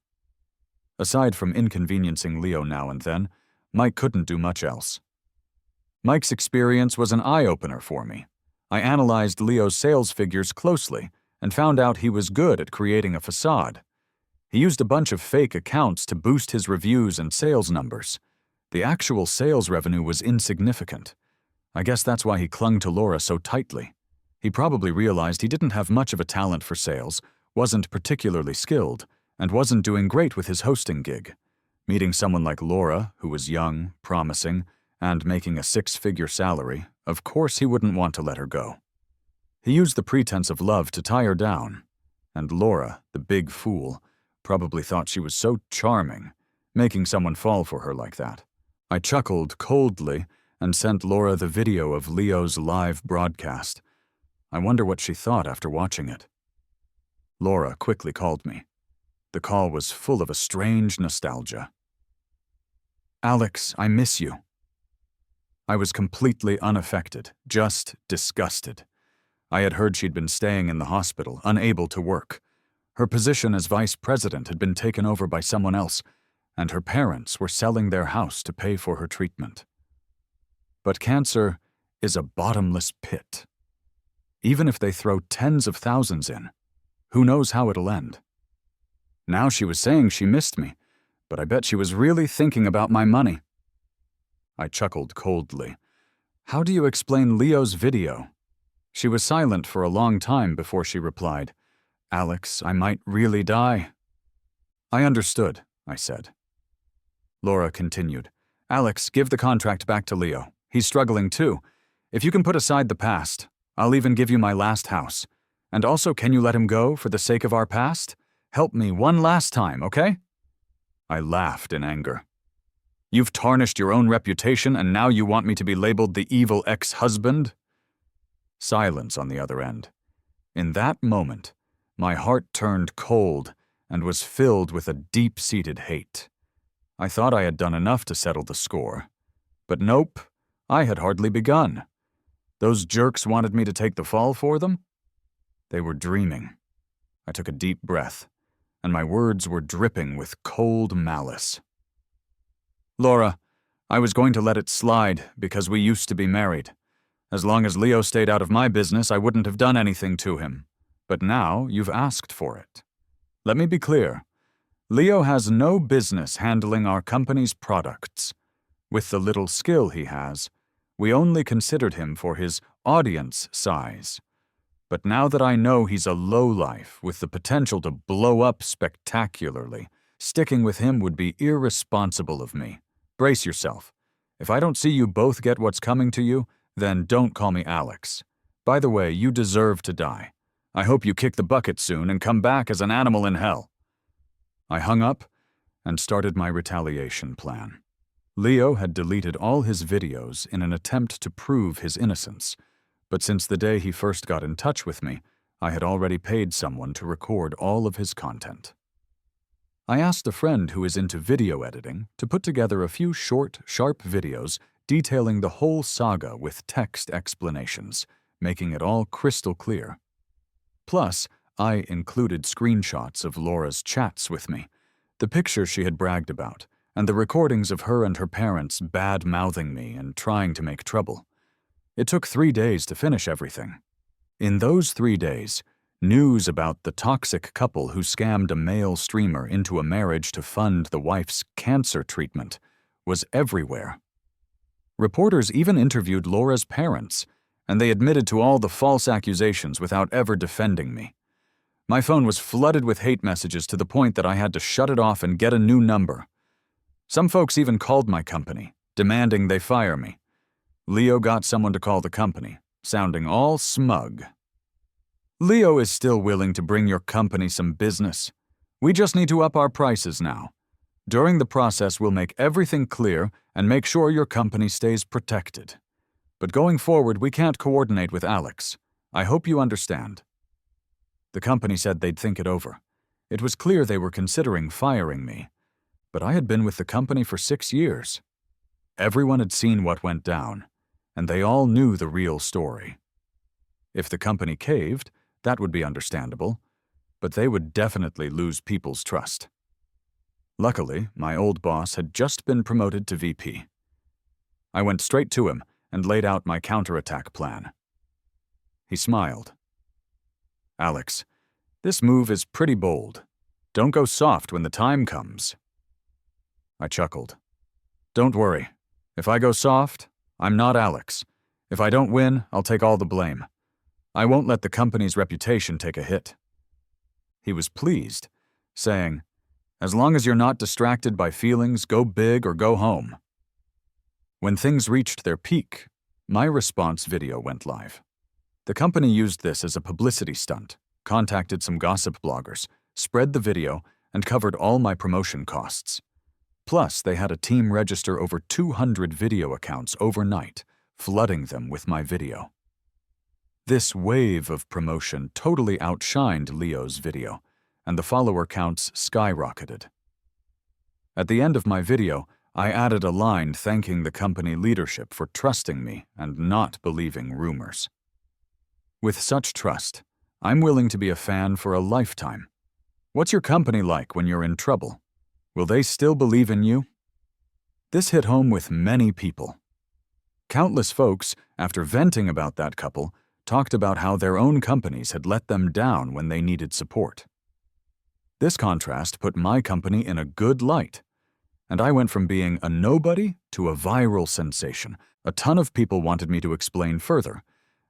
Aside from inconveniencing Leo now and then, Mike couldn't do much else. Mike's experience was an eye-opener for me. I analyzed Leo's sales figures closely and found out he was good at creating a facade. He used a bunch of fake accounts to boost his reviews and sales numbers. The actual sales revenue was insignificant. I guess that's why he clung to Laura so tightly. He probably realized he didn't have much of a talent for sales, wasn't particularly skilled, and wasn't doing great with his hosting gig. Meeting someone like Laura, who was young, promising, and making a six-figure salary, of course he wouldn't want to let her go. He used the pretense of love to tie her down, and Laura, the big fool, probably thought she was so charming, making someone fall for her like that. I chuckled coldly and sent Laura the video of Leo's live broadcast. I wonder what she thought after watching it. Laura quickly called me. The call was full of a strange nostalgia. Alex, I miss you. I was completely unaffected, just disgusted. I had heard she'd been staying in the hospital, unable to work. Her position as vice president had been taken over by someone else, and her parents were selling their house to pay for her treatment. But cancer is a bottomless pit. Even if they throw tens of thousands in, who knows how it'll end? Now she was saying she missed me, but I bet she was really thinking about my money. I chuckled coldly. How do you explain Leo's video? She was silent for a long time before she replied, Alex, I might really die. I understood, I said. Laura continued, Alex, give the contract back to Leo. He's struggling too. If you can put aside the past, I'll even give you my last house. And also, can you let him go for the sake of our past? Help me one last time, okay? I laughed in anger. You've tarnished your own reputation and now you want me to be labeled the evil ex-husband? Silence on the other end. In that moment, my heart turned cold and was filled with a deep-seated hate. I thought I had done enough to settle the score. But nope, I had hardly begun. Those jerks wanted me to take the fall for them? They were dreaming. I took a deep breath, and my words were dripping with cold malice. Laura, I was going to let it slide because we used to be married. As long as Leo stayed out of my business, I wouldn't have done anything to him. But now you've asked for it. Let me be clear. Leo has no business handling our company's products. With the little skill he has, we only considered him for his audience size. But now that I know he's a lowlife with the potential to blow up spectacularly, sticking with him would be irresponsible of me. Brace yourself. If I don't see you both get what's coming to you, then don't call me Alex. By the way, you deserve to die. I hope you kick the bucket soon and come back as an animal in hell. I hung up and started my retaliation plan. Leo had deleted all his videos in an attempt to prove his innocence, but since the day he first got in touch with me, I had already paid someone to record all of his content. I asked a friend who is into video editing to put together a few short, sharp videos detailing the whole saga with text explanations, making it all crystal clear. Plus, I included screenshots of Laura's chats with me, the pictures she had bragged about, and the recordings of her and her parents bad-mouthing me and trying to make trouble. It took 3 days to finish everything. In those 3 days, news about the toxic couple who scammed a male streamer into a marriage to fund the wife's cancer treatment was everywhere. Reporters even interviewed Laura's parents, and they admitted to all the false accusations without ever defending me. My phone was flooded with hate messages to the point that I had to shut it off and get a new number. Some folks even called my company, demanding they fire me. Leo got someone to call the company, sounding all smug. "Leo is still willing to bring your company some business. We just need to up our prices now. During the process, we'll make everything clear and make sure your company stays protected. But going forward, we can't coordinate with Alex. I hope you understand." The company said they'd think it over. It was clear they were considering firing me, but I had been with the company for 6 years. Everyone had seen what went down, and they all knew the real story. If the company caved, that would be understandable, but they would definitely lose people's trust. Luckily, my old boss had just been promoted to VP. I went straight to him and laid out my counterattack plan. He smiled. "Alex, this move is pretty bold. Don't go soft when the time comes." I chuckled. "Don't worry. If I go soft, I'm not Alex. If I don't win, I'll take all the blame. I won't let the company's reputation take a hit." He was pleased, saying, "As long as you're not distracted by feelings, go big or go home." When things reached their peak, my response video went live. The company used this as a publicity stunt, contacted some gossip bloggers, spread the video, and covered all my promotion costs. Plus, they had a team register over 200 video accounts overnight, flooding them with my video. This wave of promotion totally outshined Leo's video, and the follower counts skyrocketed. At the end of my video, I added a line thanking the company leadership for trusting me and not believing rumors. With such trust, I'm willing to be a fan for a lifetime. What's your company like when you're in trouble? Will they still believe in you? This hit home with many people. Countless folks, after venting about that couple, talked about how their own companies had let them down when they needed support. This contrast put my company in a good light, and I went from being a nobody to a viral sensation. A ton of people wanted me to explain further.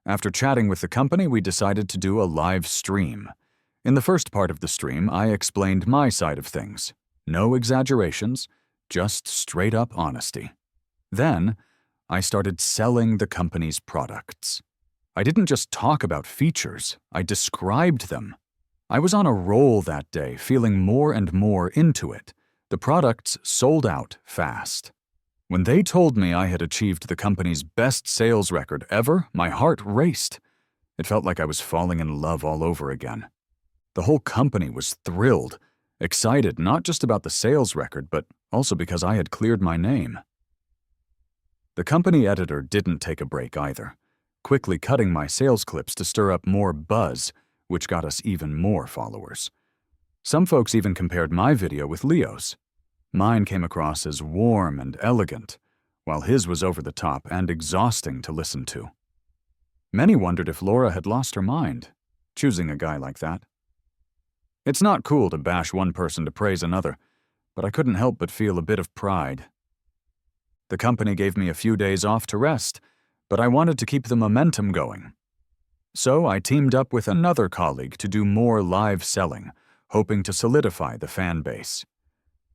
After chatting with the company, we decided to do a live stream. In the first part of the stream, I explained my side of things. No exaggerations, just straight-up honesty. Then, I started selling the company's products. I didn't just talk about features, I described them. I was on a roll that day, feeling more and more into it. The products sold out fast. When they told me I had achieved the company's best sales record ever, my heart raced. It felt like I was falling in love all over again. The whole company was thrilled, excited not just about the sales record, but also because I had cleared my name. The company editor didn't take a break either, quickly cutting my sales clips to stir up more buzz, which got us even more followers. Some folks even compared my video with Leo's. Mine came across as warm and elegant, while his was over the top and exhausting to listen to. Many wondered if Laura had lost her mind, choosing a guy like that. It's not cool to bash one person to praise another, but I couldn't help but feel a bit of pride. The company gave me a few days off to rest, but I wanted to keep the momentum going. So I teamed up with another colleague to do more live selling, hoping to solidify the fan base.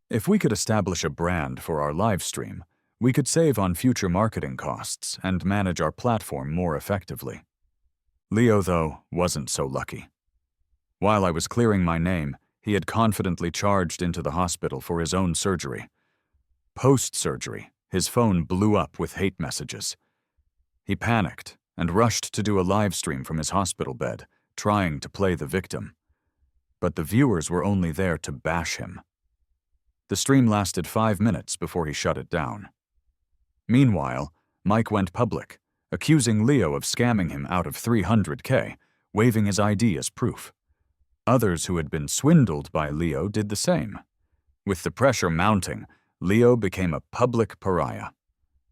If we could establish a brand for our live stream, we could save on future marketing costs and manage our platform more effectively. Leo, though, wasn't so lucky. While I was clearing my name, he had confidently charged into the hospital for his own surgery. Post-surgery, his phone blew up with hate messages. He panicked and rushed to do a live stream from his hospital bed, trying to play the victim. But the viewers were only there to bash him. The stream lasted 5 minutes before he shut it down. Meanwhile, Mike went public, accusing Leo of scamming him out of $300K, waving his ID as proof. Others who had been swindled by Leo did the same. With the pressure mounting, Leo became a public pariah.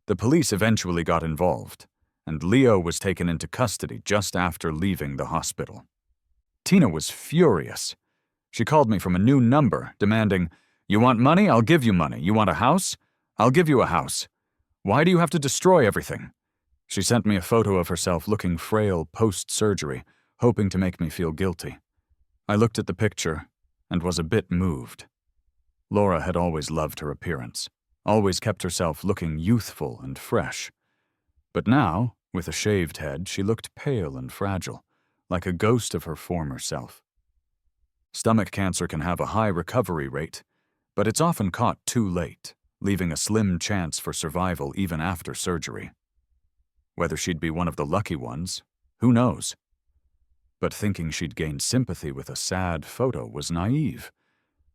The police eventually got involved, and Leo was taken into custody just after leaving the hospital. Tina was furious. She called me from a new number, demanding, "You want money? I'll give you money. You want a house? I'll give you a house. Why do you have to destroy everything?" She sent me a photo of herself looking frail post-surgery, hoping to make me feel guilty. I looked at the picture and was a bit moved. Laura had always loved her appearance, always kept herself looking youthful and fresh. But now, with a shaved head, she looked pale and fragile, like a ghost of her former self. Stomach cancer can have a high recovery rate, but it's often caught too late, leaving a slim chance for survival even after surgery. Whether she'd be one of the lucky ones, who knows? But thinking she'd gain sympathy with a sad photo was naive.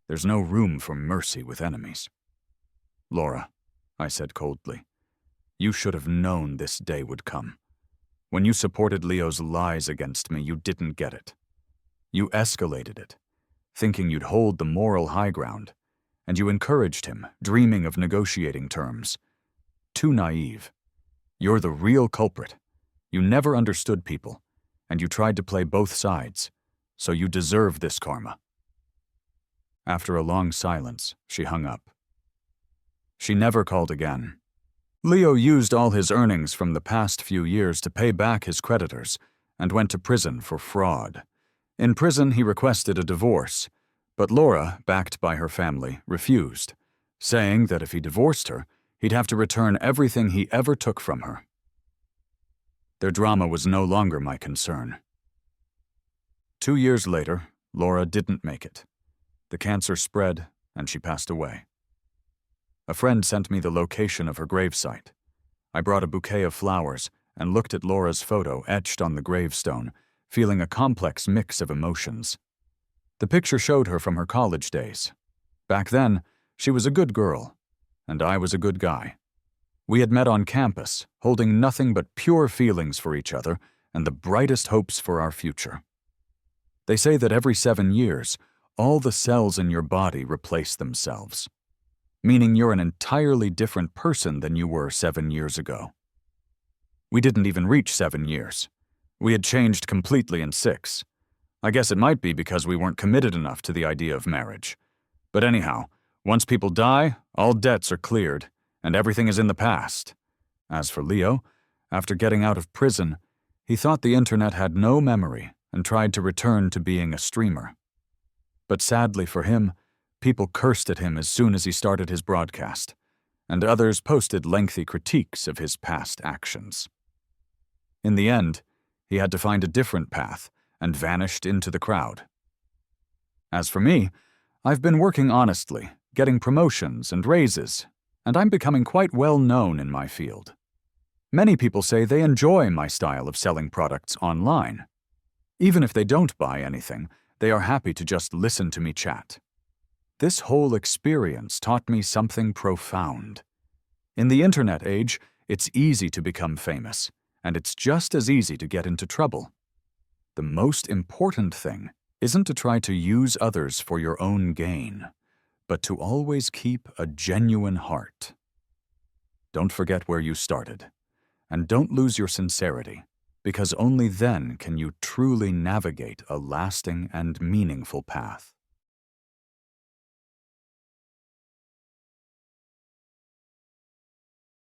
There's no room for mercy with enemies. "Laura," I said coldly, "you should have known this day would come. When you supported Leo's lies against me, you didn't get it. You escalated it, thinking you'd hold the moral high ground, and you encouraged him, dreaming of negotiating terms. Too naive. You're the real culprit. You never understood people, and you tried to play both sides, so you deserve this karma." After a long silence, she hung up. She never called again. Leo used all his earnings from the past few years to pay back his creditors and went to prison for fraud. In prison, he requested a divorce, but Laura, backed by her family, refused, saying that if he divorced her, he'd have to return everything he ever took from her. Their drama was no longer my concern. 2 years later, Laura didn't make it. The cancer spread, and she passed away. A friend sent me the location of her gravesite. I brought a bouquet of flowers and looked at Laura's photo etched on the gravestone, feeling a complex mix of emotions. The picture showed her from her college days. Back then, she was a good girl, and I was a good guy. We had met on campus, holding nothing but pure feelings for each other and the brightest hopes for our future. They say that every 7 years, all the cells in your body replace themselves, meaning you're an entirely different person than you were 7 years ago. We didn't even reach 7 years. We had changed completely in 6. I guess it might be because we weren't committed enough to the idea of marriage. But anyhow, once people die, all debts are cleared, and everything is in the past. As for Leo, after getting out of prison, he thought the internet had no memory and tried to return to being a streamer. But sadly for him, people cursed at him as soon as he started his broadcast, and others posted lengthy critiques of his past actions. In the end, he had to find a different path and vanished into the crowd. As for me, I've been working honestly, getting promotions and raises, and I'm becoming quite well known in my field. Many people say they enjoy my style of selling products online. Even if they don't buy anything, they are happy to just listen to me chat. This whole experience taught me something profound. In the internet age, it's easy to become famous, and it's just as easy to get into trouble. The most important thing isn't to try to use others for your own gain, but to always keep a genuine heart. Don't forget where you started, and don't lose your sincerity, because only then can you truly navigate a lasting and meaningful path.